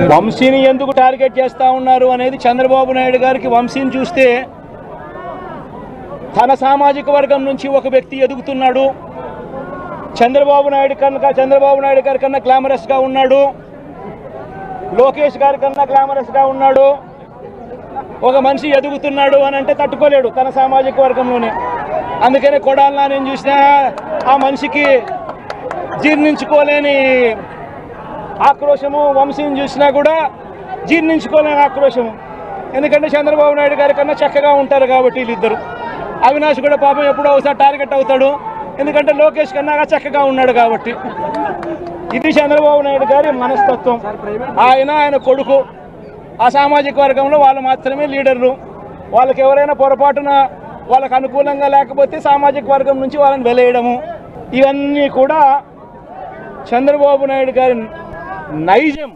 వంశీని ఎందుకు టార్గెట్ చేస్తూ ఉన్నారు అనేది చంద్రబాబు నాయుడు గారికి వంశీని చూస్తే తన సామాజిక వర్గం నుంచి ఒక వ్యక్తి ఎదుగుతున్నాడు. చంద్రబాబు నాయుడు గారి కన్నా గ్లామరస్గా ఉన్నాడు. లోకేష్ గారి కన్నా గ్లామరస్గా ఉన్నాడు. ఒక మనిషి ఎదుగుతున్నాడు అని అంటే తట్టుకోలేడు తన సామాజిక వర్గంలోనే. అందుకనే కొడాలి నాని చూసినా ఆ మనిషికి జీర్ణించుకోలేని ఆక్రోశము, వంశీని చూసినా కూడా జీర్ణించుకోలేని ఆక్రోశము. ఎందుకంటే చంద్రబాబు నాయుడు గారి కన్నా చక్కగా ఉంటారు కాబట్టి వీళ్ళిద్దరు. అవినాష్ కూడా పాపం ఎప్పుడో ఒకసారి టార్గెట్ అవుతాడు, ఎందుకంటే లోకేష్ కన్నా చక్కగా ఉన్నాడు కాబట్టి. ఇది చంద్రబాబు నాయుడు గారి మనస్తత్వం. ఆయన కొడుకు ఆ సామాజిక వర్గంలో వాళ్ళు మాత్రమే లీడర్లు. వాళ్ళకి ఎవరైనా పొరపాటున వాళ్ళకు అనుకూలంగా లేకపోతే సామాజిక వర్గం నుంచి వాళ్ళని వెలేయడము, ఇవన్నీ కూడా చంద్రబాబు నాయుడు గారి నైజం.